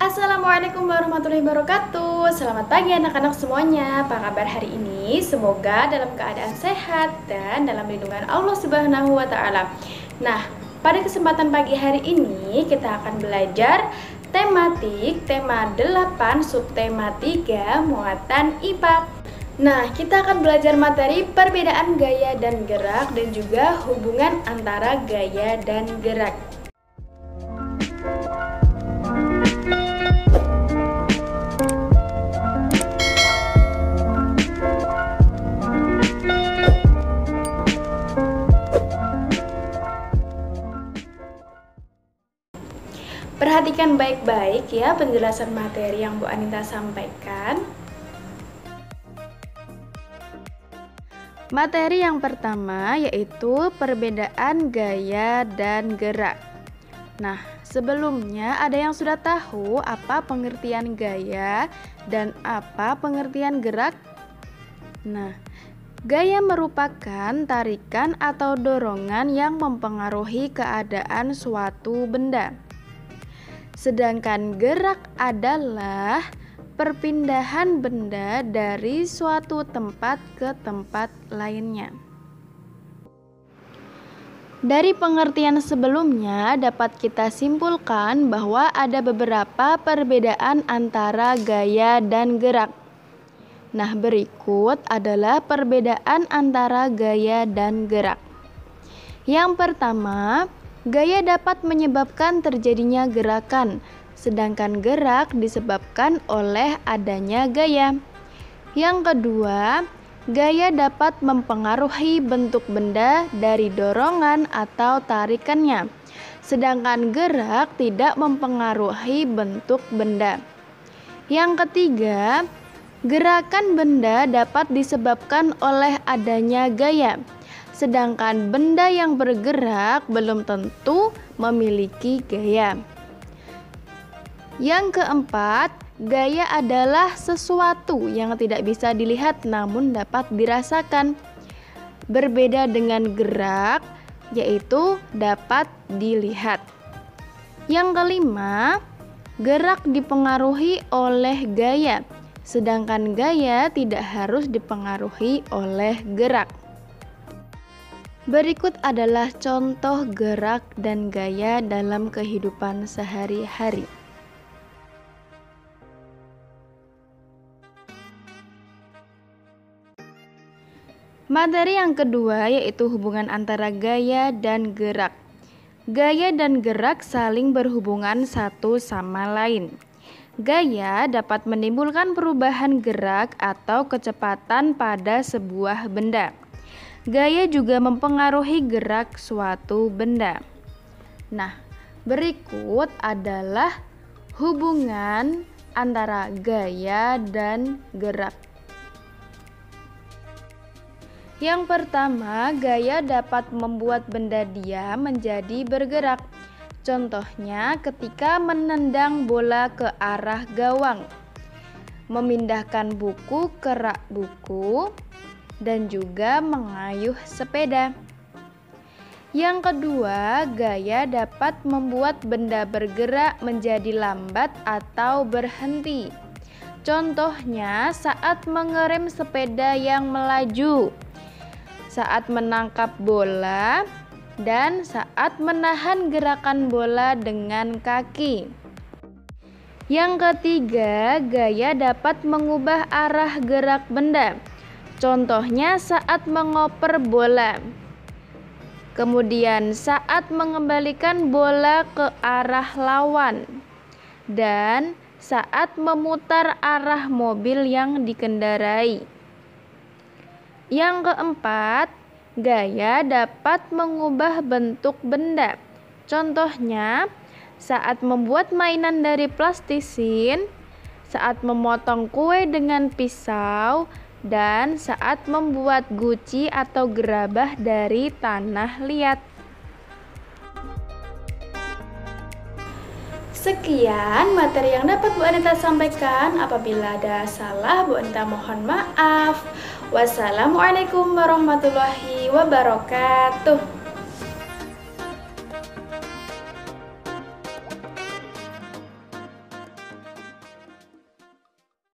Assalamualaikum warahmatullahi wabarakatuh. Selamat pagi anak-anak semuanya. Apa kabar hari ini? Semoga dalam keadaan sehat dan dalam lindungan Allah Subhanahu wa taala. Nah, pada kesempatan pagi hari ini kita akan belajar tematik tema 8 subtema 3 muatan IPA. Nah, kita akan belajar materi perbedaan gaya dan gerak dan juga hubungan antara gaya dan gerak. Perhatikan baik-baik ya penjelasan materi yang Bu Anita sampaikan. Materi yang pertama yaitu perbedaan gaya dan gerak. Nah, sebelumnya ada yang sudah tahu apa pengertian gaya dan apa pengertian gerak? Nah, gaya merupakan tarikan atau dorongan yang mempengaruhi keadaan suatu benda. Sedangkan gerak adalah perpindahan benda dari suatu tempat ke tempat lainnya. Dari pengertian sebelumnya dapat kita simpulkan bahwa ada beberapa perbedaan antara gaya dan gerak. Nah, berikut adalah perbedaan antara gaya dan gerak. Yang pertama, gaya dapat menyebabkan terjadinya gerakan, sedangkan gerak disebabkan oleh adanya gaya. Yang kedua, gaya dapat mempengaruhi bentuk benda dari dorongan atau tarikannya, sedangkan gerak tidak mempengaruhi bentuk benda. Yang ketiga, gerakan benda dapat disebabkan oleh adanya gaya, sedangkan benda yang bergerak belum tentu memiliki gaya. Yang keempat, gaya adalah sesuatu yang tidak bisa dilihat namun dapat dirasakan. Berbeda dengan gerak, yaitu dapat dilihat. Yang kelima, gerak dipengaruhi oleh gaya, sedangkan gaya tidak harus dipengaruhi oleh gerak. Berikut adalah contoh gerak dan gaya dalam kehidupan sehari-hari. Materi yang kedua yaitu hubungan antara gaya dan gerak. Gaya dan gerak saling berhubungan satu sama lain. Gaya dapat menimbulkan perubahan gerak atau kecepatan pada sebuah benda. Gaya juga mempengaruhi gerak suatu benda. Nah, berikut adalah hubungan antara gaya dan gerak. Yang pertama, gaya dapat membuat benda diam menjadi bergerak. Contohnya ketika menendang bola ke arah gawang, memindahkan buku ke rak buku, dan juga mengayuh sepeda. Yang kedua, gaya dapat membuat benda bergerak menjadi lambat atau berhenti. Contohnya saat mengerem sepeda yang melaju, saat menangkap bola, dan saat menahan gerakan bola dengan kaki. Yang ketiga, gaya dapat mengubah arah gerak benda. Contohnya saat mengoper bola, kemudian saat mengembalikan bola ke arah lawan, dan saat memutar arah mobil yang dikendarai. Yang keempat, gaya dapat mengubah bentuk benda. Contohnya saat membuat mainan dari plastisin, saat memotong kue dengan pisau, dan saat membuat guci atau gerabah dari tanah liat. Sekian materi yang dapat Bu Anita sampaikan. Apabila ada salah, Bu Anita mohon maaf. Wassalamualaikum warahmatullahi wabarakatuh.